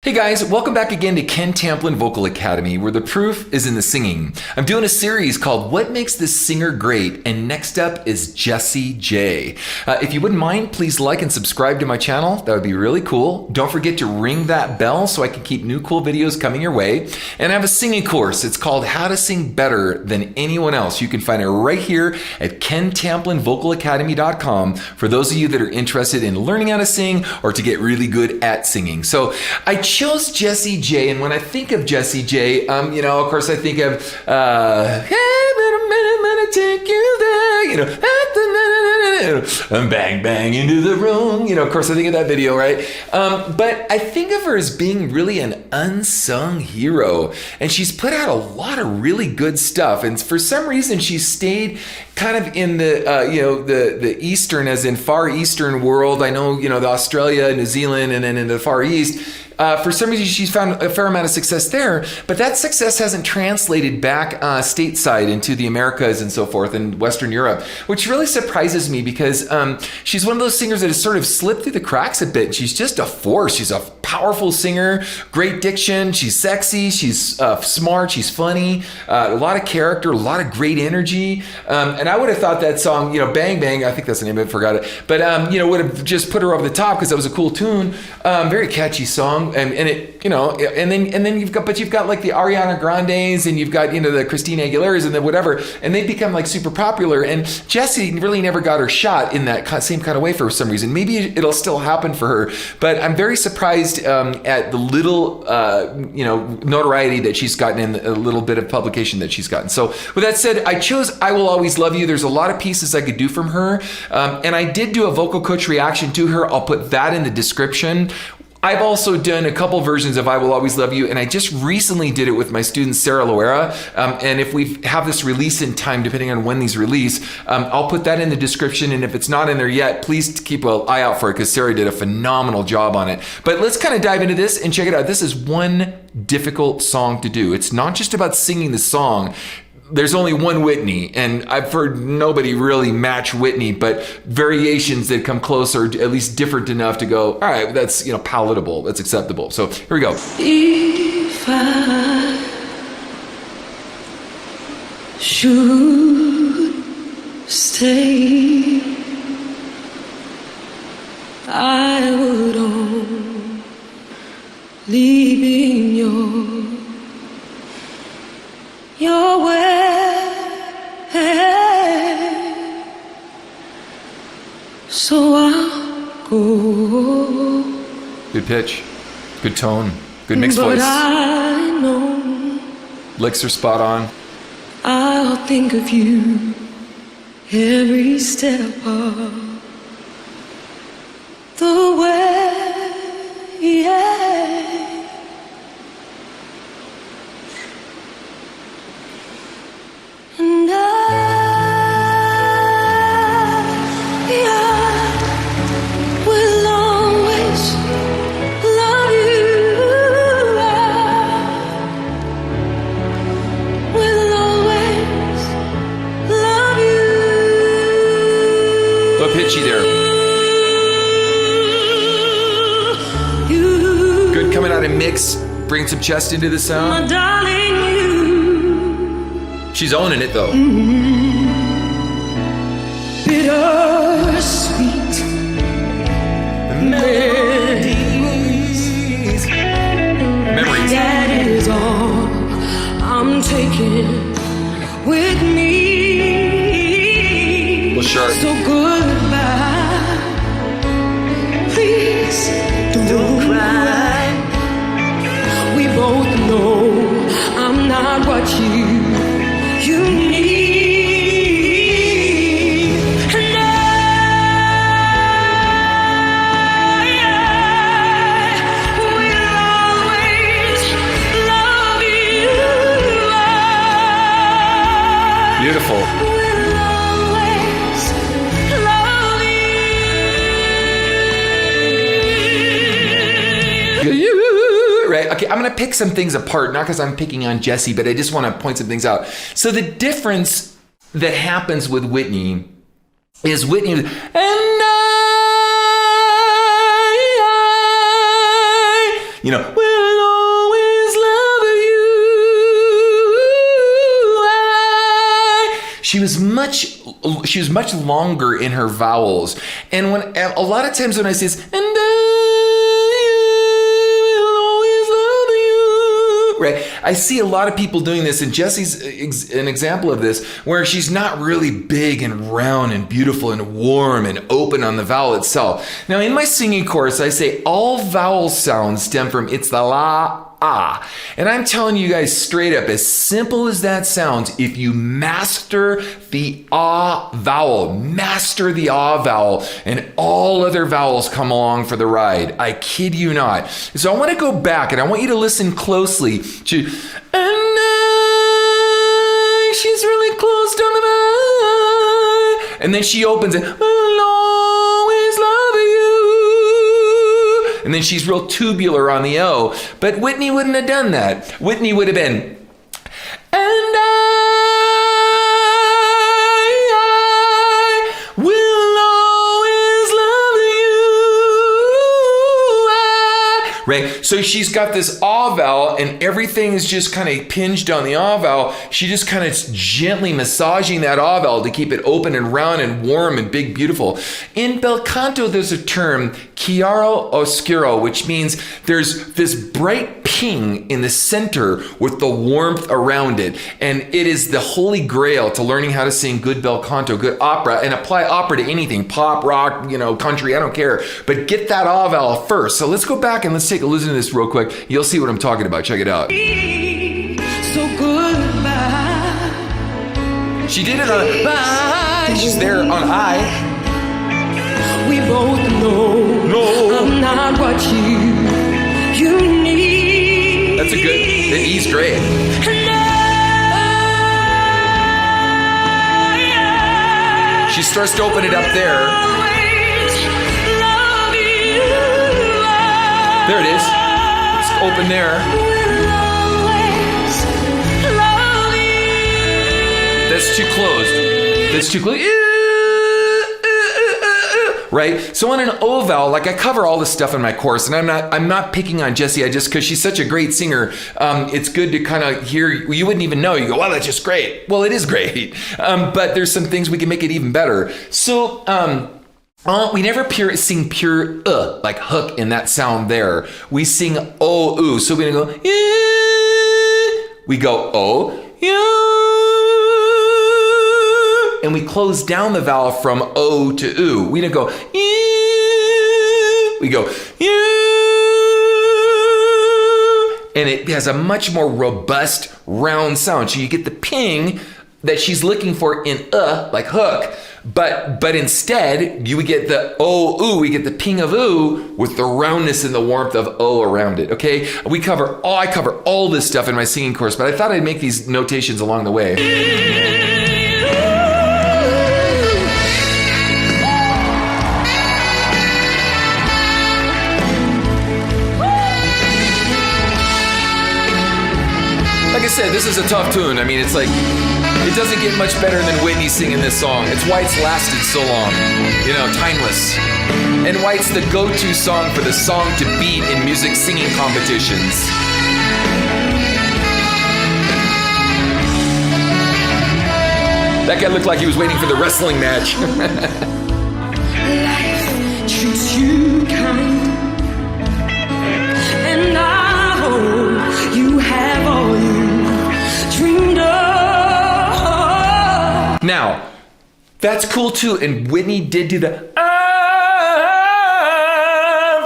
Hey guys, welcome back again to Ken Tamplin Vocal Academy, where the proof is in the singing. I'm doing a series called What Makes This Singer Great, and next up is Jessie J. If you wouldn't mind, please like and subscribe to my channel. That would be really cool. Don't forget to ring that bell so I can keep new cool videos coming your way. And I have a singing course. It's called How to Sing Better Than Anyone Else. You can find it right here at kentamplinvocalacademy.com for those of you that are interested in learning how to sing or to get really good at singing. So I chose Jessie J, and when I think of Jessie J, of course I think of hey, I'm gonna take you there, bang bang into the room, of course I think of that video, right? But I think of her as being really an unsung hero, and she's put out a lot of really good stuff, and for some reason she stayed kind of in the the eastern, as in far eastern world. I know the Australia, New Zealand, and then in the Far East. For some reason, she's found a fair amount of success there, but that success hasn't translated back stateside into the Americas and so forth in Western Europe, which really surprises me because she's one of those singers that has sort of slipped through the cracks a bit. She's just a force. She's a powerful singer, great diction. She's sexy. She's smart. She's funny. A lot of character, a lot of great energy. And I would have thought that song, Bang Bang, I think that's the name of it, forgot it, but would have just put her over the top because that was a cool tune. Very catchy song. And it, and then you've got like the Ariana Grandes, and you've got, the Christina Aguileras and then whatever, and they become like super popular. And Jessie really never got her shot in that same kind of way for some reason. Maybe it'll still happen for her, but I'm very surprised at the little, notoriety that she's gotten and a little bit of publication that she's gotten. So with that said, I chose I Will Always Love You. There's a lot of pieces I could do from her. And I did do a vocal coach reaction to her. I'll put that in the description. I've also done a couple versions of I Will Always Love You, and I just recently did it with my student Sara Loera. And if we have this release in time, depending on when these release, I'll put that in the description. And if it's not in there yet, please keep an eye out for it because Sara did a phenomenal job on it. But let's kind of dive into this and check it out. This is one difficult song to do. It's not just about singing the song. There's only one Whitney, and I've heard nobody really match Whitney, but variations that come close are at least different enough to go, all right, that's palatable, that's acceptable. So here we go. If I should stay, I would only be in your way. So I'll go. Good pitch, good tone, good mixed but voice. I know Licks are spot on. I'll think of you every step of the way. Yeah. And I will always love you. I will always love you. So pitchy there. You, Good coming out of mix. Bring some chest into the my sound. darling, you. She's owning it though. Bittersweet Memories. that is all I'm taking with me. Well, sure. So goodbye. Please don't cry. We both know I'm not what you need. And I will always love you. Beautiful. I will always love you. Right. Okay, I'm gonna pick some things apart, not because I'm picking on Jessie, but I just want to point some things out. So the difference that happens with Whitney is Whitney, and I will she was much longer in her vowels. And when a lot of times when I say this, and I will always love you, right? I see a lot of people doing this, and Jessie's an example of this, where she's not really big and round and beautiful and warm and open on the vowel itself. Now, in my singing course, I say all vowel sounds stem from it's the la, ah. And I'm telling you guys straight up, as simple as that sounds, if you master the ah vowel, and all other vowels come along for the ride. I kid you not. So I want to go back and I want you to listen closely to, and I, she's really close down the vowel. And then she opens it, I'll always love you. And then she's real tubular on the O. But Whitney wouldn't have done that. Whitney would have been, and I will always love you. Right? So she's got this ah vowel, and everything is just kind of pinged on the ah vowel. She just kind of gently massaging that ah vowel to keep it open and round and warm and big, beautiful. In bel canto, there's a term, chiaro oscuro, which means there's this bright ping in the center with the warmth around it. And it is the holy grail to learning how to sing good bel canto, good opera, and apply opera to anything, pop, rock, country, I don't care. But get that ah vowel first. So let's go back and let's take a listen to this real quick. You'll see what I'm talking about. Check it out. So goodbye. She did it on bye. She's there on I. We both know I'm not what you need. That's a good, the E's great. She starts to open it up there. There it is. It's open there. That's too closed. That's too close. Right? So on an O vowel, like I cover all this stuff in my course, and I'm not picking on Jessie. I just, because she's such a great singer, it's good to kind of hear. You wouldn't even know. You go, wow, that's just great. Well, it is great, but there's some things we can make it even better. So we never sing pure like hook in that sound there. We sing o oo. So we're gonna go. We go o. And we close down the vowel from O to oo. We don't go, we go, and it has a much more robust, round sound. So you get the ping that she's looking for in like hook, but instead you would get the O, oo, we get the ping of oo with the roundness and the warmth of O around it, okay? I cover all this stuff in my singing course, but I thought I'd make these notations along the way. Like I said, this is a tough tune. I mean, it's like, it doesn't get much better than Whitney singing this song. It's why it's lasted so long. Timeless. And why it's the go-to song for the song to beat in music singing competitions. That guy looked like he was waiting for the wrestling match. Life treats you kind, and I hope you have all you dreamed of. Now, that's cool too, and Whitney did do the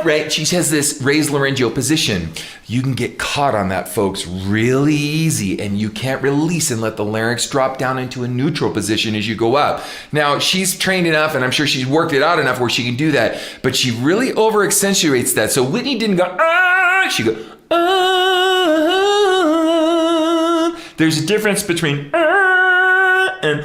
right? She has this raised laryngeal position. You can get caught on that, folks, really easy, and you can't release and let the larynx drop down into a neutral position as you go up. Now, she's trained enough, and I'm sure she's worked it out enough where she can do that, but she really over accentuates that. So Whitney didn't go, she go, There's a difference between and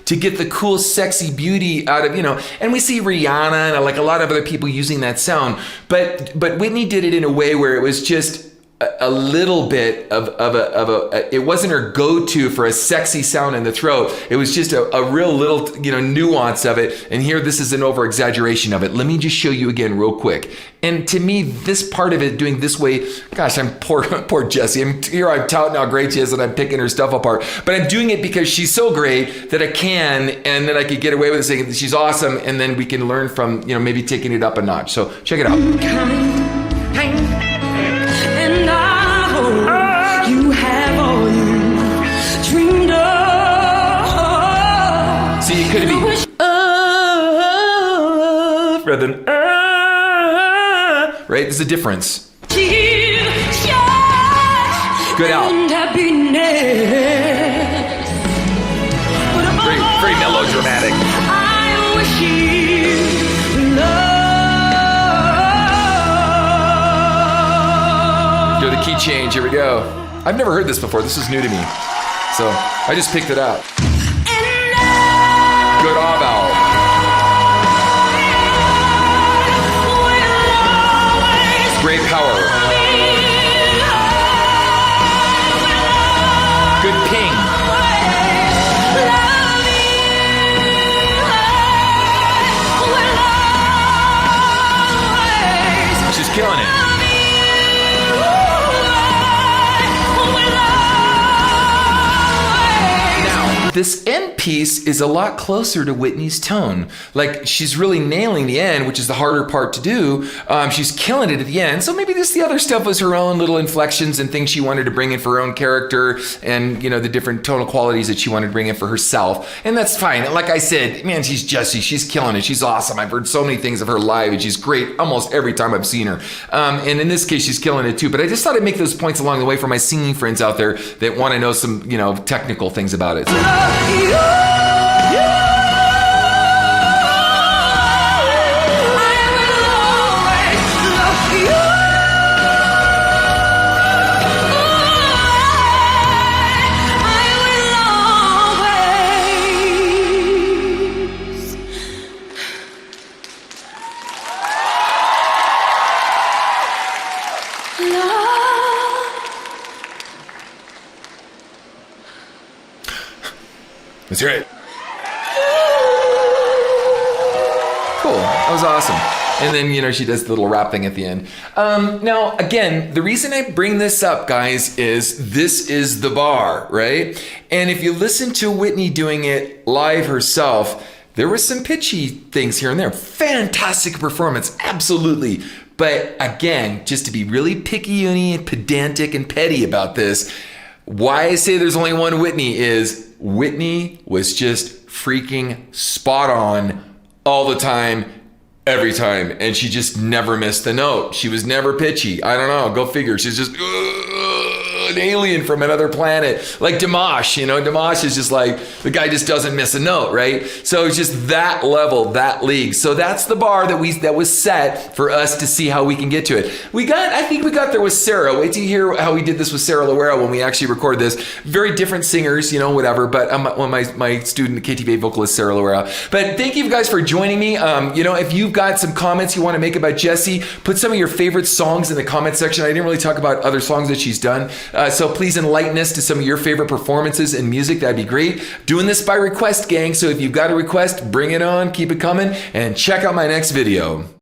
to get the cool, sexy beauty out of, and we see Rihanna and like a lot of other people using that sound, but Whitney did it in a way where it was just a little bit of a, it wasn't her go-to for a sexy sound in the throat. It was just a real little, nuance of it. And here, this is an over-exaggeration of it. Let me just show you again real quick. And to me, this part of it, doing this way, gosh, I'm poor Jessie. I'm touting how great she is, and I'm picking her stuff apart. But I'm doing it because she's so great that I can, and then I could get away with saying that she's awesome, and then we can learn from, maybe taking it up a notch. So check it out. And I hope you have all you dreamed of. See, it could be rather than right? There's a difference. Good out. Very melodramatic. I wish you love. Hear the key change. Here we go. I've never heard this before. This is new to me. So I just picked it up. Good off out. Great power. Good ping. She's killing it. This end piece is a lot closer to Whitney's tone. Like, she's really nailing the end, which is the harder part to do. She's killing it at the end. So maybe the other stuff was her own little inflections and things she wanted to bring in for her own character, and the different tonal qualities that she wanted to bring in for herself. And that's fine. Like I said, man, she's Jessie. She's killing it. She's awesome. I've heard so many things of her live, and she's great almost every time I've seen her. And in this case, she's killing it too. But I just thought I'd make those points along the way for my singing friends out there that want to know some, technical things about it. So, let's hear it. Cool. That was awesome. And then, she does the little rap thing at the end. Now, again, the reason I bring this up, guys, is this is the bar, right? And if you listen to Whitney doing it live herself, there were some pitchy things here and there. Fantastic performance, absolutely. But again, just to be really picky-uni and pedantic and petty about this, why I say there's only one Whitney is Whitney was just freaking spot on all the time, every time. And she just never missed a note. She was never pitchy. I don't know. Go figure. She's just an alien from another planet. Like Dimash, Dimash is just like, the guy just doesn't miss a note, right? So it's just that level, that league. So that's the bar that was set for us to see how we can get to it. I think we got there with Sara. Wait till you hear how we did this with Sara Loera when we actually recorded this. Very different singers, whatever. But my student, the KTVA vocalist, Sara Loera. But thank you guys for joining me. If you've got some comments you want to make about Jessie, put some of your favorite songs in the comment section. I didn't really talk about other songs that she's done. So please enlighten us to some of your favorite performances in music. That'd be great. Doing this by request, gang. So if you've got a request, bring it on, keep it coming, and check out my next video.